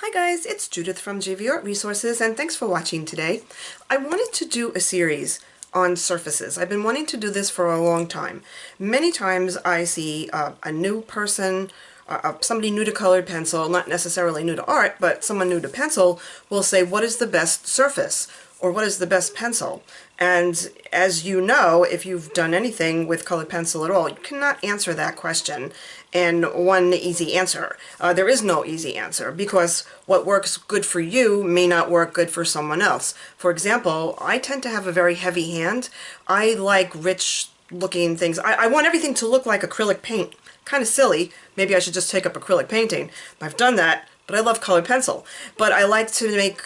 Hi guys, it's Judith from JVArt Resources, and thanks for watching today. I wanted to do a series on surfaces. I've been wanting to do this for a long time. Many times I see a new person, somebody new to colored pencil, not necessarily new to art, but someone new to pencil will say, what is the best surface? Or what is the best pencil? And as you know, if you've done anything with colored pencil at all, you cannot answer that question in one easy answer. There is no easy answer because what works good for you may not work good for someone else. For example, I tend to have a very heavy hand. I like rich looking things. I want everything to look like acrylic paint. Kind of silly. Maybe I should just take up acrylic painting. I've done that. But I love colored pencil. But I like to make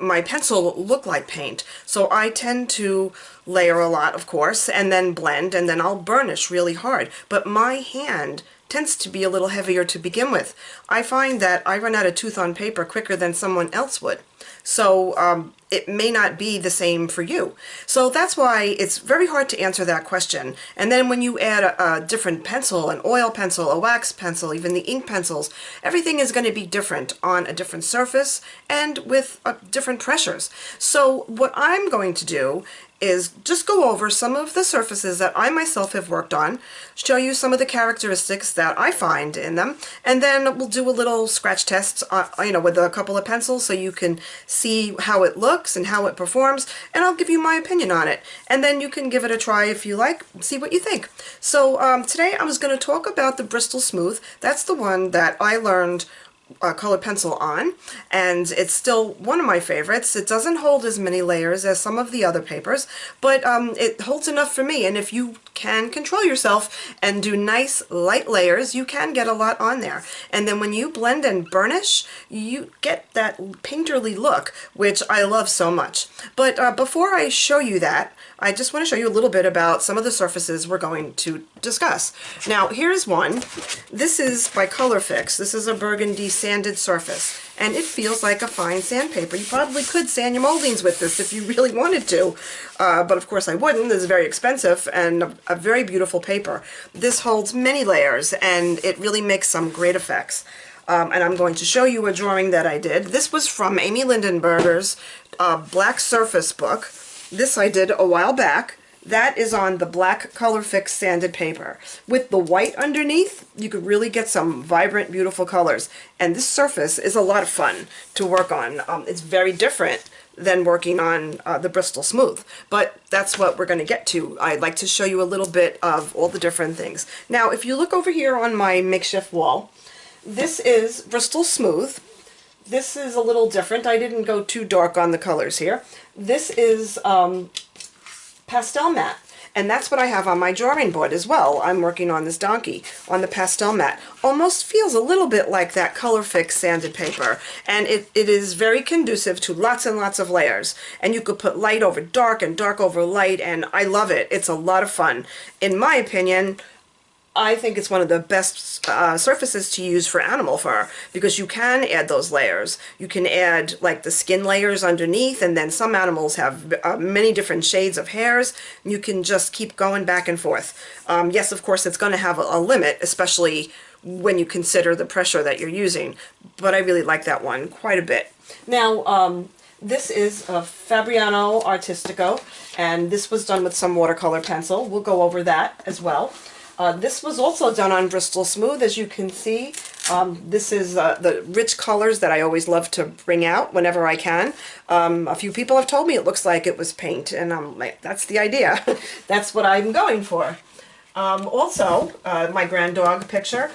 my pencil look like paint. So I tend to layer a lot, of course, and then blend, and then I'll burnish really hard. But my hand tends to be a little heavier to begin with. I find that I run out of tooth on paper quicker than someone else would. So it may not be the same for you. So that's why it's very hard to answer that question. And then when you add a different pencil, an oil pencil, a wax pencil, even the ink pencils, everything is going to be different on a different surface and with different pressures. So what I'm going to do is just go over some of the surfaces that I myself have worked on, show you some of the characteristics that I find in them, and then we'll do a little scratch test, with a couple of pencils so you can see how it looks and how it performs, and I'll give you my opinion on it. And then you can give it a try if you like, see what you think. So today I was going to talk about the Bristol Smooth. That's the one that I learned colored pencil on, and it's still one of my favorites. It doesn't hold as many layers as some of the other papers, but it holds enough for me, and if you can control yourself and do nice light layers, you can get a lot on there. And then when you blend and burnish, you get that painterly look, which I love so much. But before I show you that, I just want to show you a little bit about some of the surfaces we're going to discuss. Now, here's one. This is Bicolor Fix. This is a burgundy sanded surface, and it feels like a fine sandpaper. You probably could sand your moldings with this if you really wanted to, but of course I wouldn't. This is very expensive and a very beautiful paper. This holds many layers, and it really makes some great effects. And I'm going to show you a drawing that I did. This was from Amy Lindenberger's Black Surface book. This I did a while back. That is on the black Color Fix sanded paper. With the white underneath, you could really get some vibrant, beautiful colors. And this surface is a lot of fun to work on. It's very different than working on the Bristol Smooth, but that's what we're going to get to. I'd like to show you a little bit of all the different things. Now, if you look over here on my makeshift wall, this is Bristol Smooth. This is a little different. I didn't go too dark on the colors here. This is pastel matte, and that's what I have on my drawing board as well. I'm working on this donkey on the pastel matte. Almost feels a little bit like that Color Fix sanded paper, and it is very conducive to lots and lots of layers, and you could put light over dark and dark over light, and I love it. It's a lot of fun. In my opinion, I think it's one of the best surfaces to use for animal fur because you can add those layers. You can add like the skin layers underneath, and then some animals have many different shades of hairs. You can just keep going back and forth. Yes, of course, it's going to have a limit, especially when you consider the pressure that you're using, but I really like that one quite a bit. Now, this is a Fabriano Artistico, and this was done with some watercolor pencil. We'll go over that as well. This was also done on Bristol Smooth, as you can see. This is the rich colors that I always love to bring out whenever I can. A few people have told me it looks like it was paint, and I'm like, that's the idea. That's what I'm going for. Also, my grand dog picture.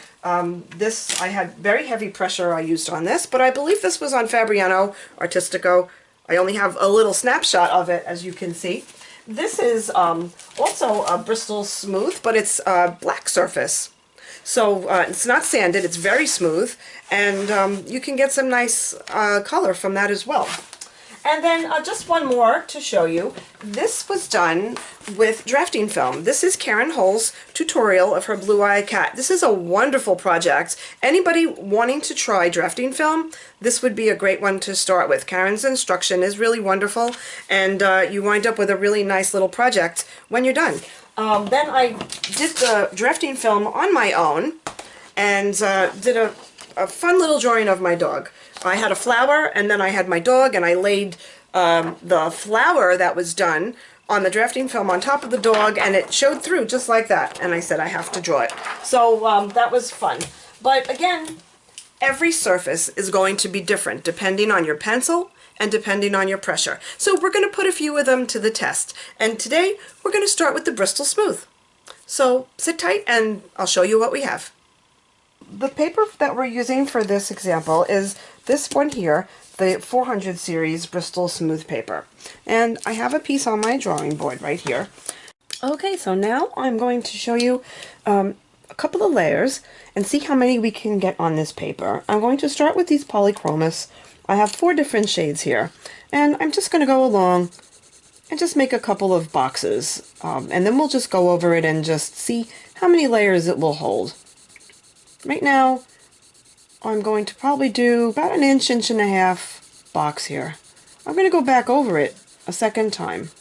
This, I had very heavy pressure I used on this, but I believe this was on Fabriano Artistico. I only have a little snapshot of it, as you can see. This is also a Bristol Smooth, but it's a black surface. So it's not sanded, it's very smooth, and you can get some nice color from that as well. And then just one more to show you. This was done with drafting film. This is Karen Hull's tutorial of her Blue-Eye Cat. This is a wonderful project. Anybody wanting to try drafting film, this would be a great one to start with. Karen's instruction is really wonderful, and you wind up with a really nice little project when you're done. Then I did the drafting film on my own and did a a fun little drawing of my dog. I had a flower, and then I had my dog, and I laid the flower that was done on the drafting film on top of the dog, and it showed through just like that. And I said I have to draw it. So that was fun. But again, every surface is going to be different depending on your pencil and depending on your pressure. So we're going to put a few of them to the test. And today we're going to start with the Bristol Smooth. So sit tight and I'll show you what we have. The paper that we're using for this example is this one here, the 400 series Bristol Smooth paper. And I have a piece on my drawing board right here. Okay, so now I'm going to show you a couple of layers and see how many we can get on this paper. I'm going to start with these Polychromos. I have 4 different shades here, and I'm just going to go along and just make a couple of boxes, and then we'll just go over it and just see how many layers it will hold. Right now, I'm going to probably do about an inch, inch and a half box here. I'm going to go back over it a second time.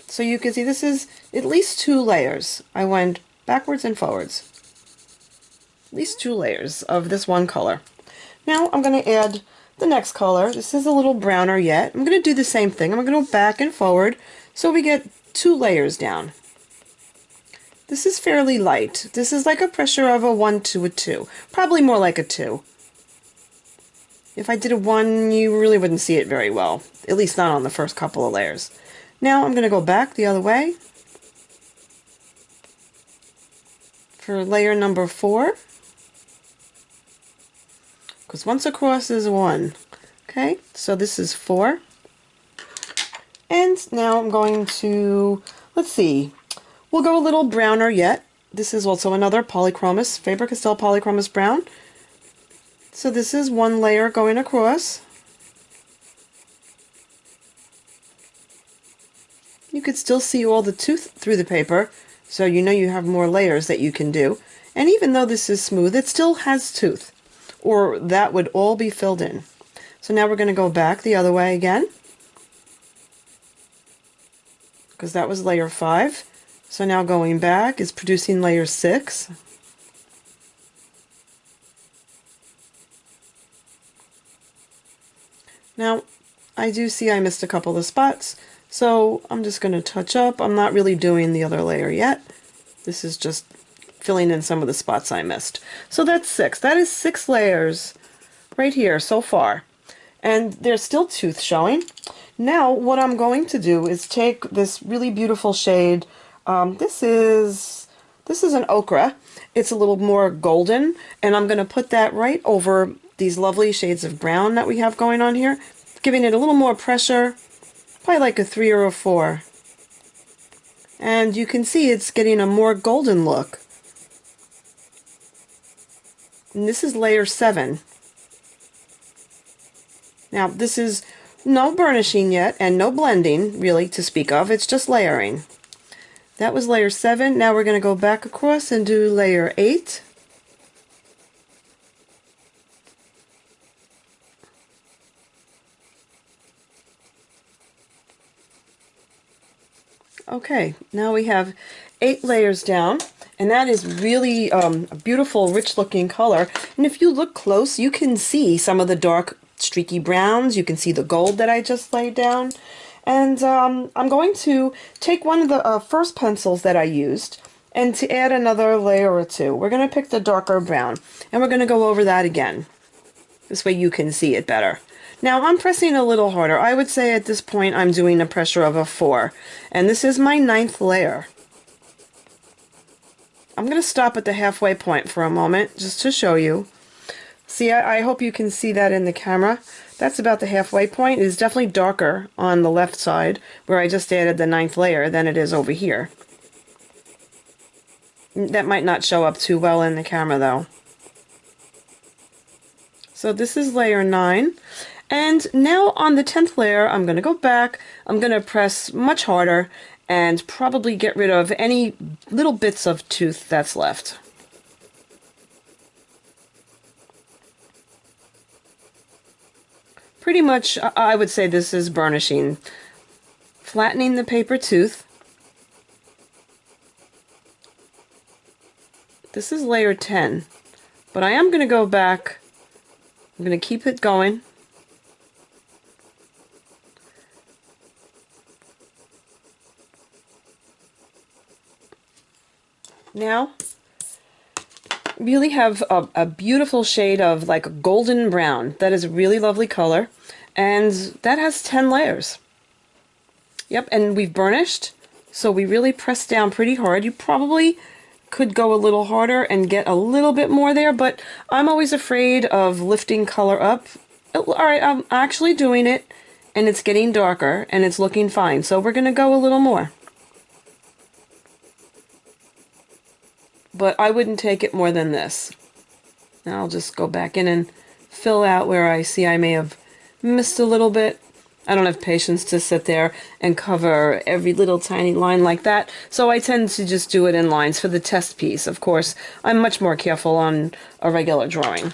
So you can see this is at least 2 layers. I went backwards and forwards. At least 2 layers of this one color. Now I'm going to add the next color. This is a little browner yet. I'm going to do the same thing. I'm going to go back and forward so we get 2 layers down. This is fairly light. This is like a pressure of a 1 to a 2. Probably more like a 2. If I did a 1, you really wouldn't see it very well. At least not on the first couple of layers. Now I'm going to go back the other way for layer number 4. Because once across is 1. Okay, so this is 4. And now I'm going to, let's see, we'll go a little browner yet. This is also another Polychromos, Faber Castell Polychromos brown. So this is 1 layer going across. You could still see all the tooth through the paper, so you know you have more layers that you can do. And even though this is smooth, it still has tooth, or that would all be filled in. So now we're going to go back the other way again, because that was layer 5. So now going back is producing layer 6. Now, I do see I missed a couple of spots, so I'm just going to touch up. I'm not really doing the other layer yet. This is just filling in some of the spots I missed. So that's 6. That is 6 layers right here so far. And there's still tooth showing. Now what I'm going to do is take this really beautiful shade. This is an ochre. It's a little more golden, and I'm going to put that right over these lovely shades of brown that we have going on here, giving it a little more pressure, probably like a 3 or a 4. And you can see it's getting a more golden look. And this is layer 7. Now this is no burnishing yet and no blending really to speak of, it's just layering. That was layer 7. Now we're going to go back across and do layer 8. Okay, now we have 8 layers down, and that is really a beautiful, rich-looking color. And if you look close, you can see some of the dark, streaky browns. You can see the gold that I just laid down. And I'm going to take one of the first pencils that I used and to add another layer or 2. We're going to pick the darker brown, and we're going to go over that again. This way you can see it better. Now I'm pressing a little harder. I would say at this point I'm doing a pressure of a 4. And this is my 9th layer. I'm going to stop at the halfway point for a moment just to show you. See, I hope you can see that in the camera. That's about the halfway point. It is definitely darker on the left side where I just added the 9th layer than it is over here. That might not show up too well in the camera though. So this is layer 9. And now on the 10th layer, I'm going to go back, I'm going to press much harder, and probably get rid of any little bits of tooth that's left. Pretty much, I would say this is burnishing. Flattening the paper tooth. This is layer 10. But I am going to go back. I'm going to keep it going. Now, really have a beautiful shade of like a golden brown. That is a really lovely color, and that has 10 layers. Yep, and we've burnished, so we really pressed down pretty hard. You probably could go a little harder and get a little bit more there, but I'm always afraid of lifting color up. Alright, I'm actually doing it, and it's getting darker, and it's looking fine, so we're going to go a little more. But I wouldn't take it more than this. Now I'll just go back in and fill out where I see I may have missed a little bit. I don't have patience to sit there and cover every little tiny line like that, so I tend to just do it in lines for the test piece. Of course, I'm much more careful on a regular drawing.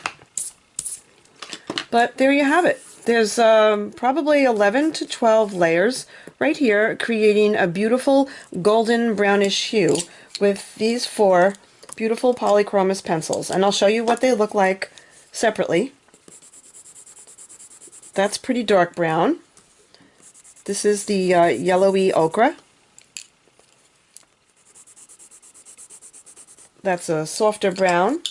But there you have it. There's probably 11 to 12 layers right here, creating a beautiful golden brownish hue with these 4 beautiful Polychromos pencils. And I'll show you what they look like separately. That's pretty dark brown. This is the yellowy ochre. That's a softer brown.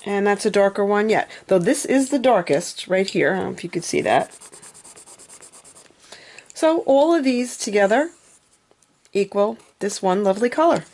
And that's a darker one yet. Though this is the darkest right here. I don't know if you could see that. So all of these together equal this one lovely color.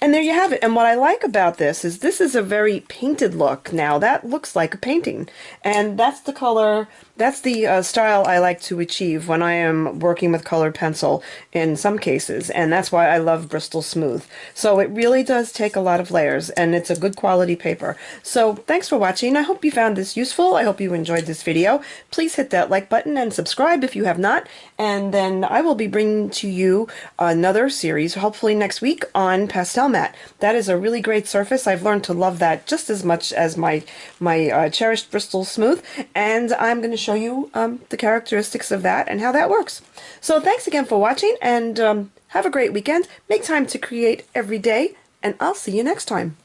And there you have it. And what I like about this is a very painted look. Now that looks like a painting, and that's the color, that's the style I like to achieve when I am working with colored pencil in some cases, and that's why I love Bristol Smooth. So it really does take a lot of layers, and it's a good quality paper. So thanks for watching. I hope you found this useful. I hope you enjoyed this video. Please hit that like button and subscribe if you have not, and then I will be bringing to you another series, hopefully next week, on Castell matte. That is a really great surface. I've learned to love that just as much as my cherished Bristol Smooth, and I'm going to show you the characteristics of that and how that works. So thanks again for watching, and have a great weekend. Make time to create every day, and I'll see you next time.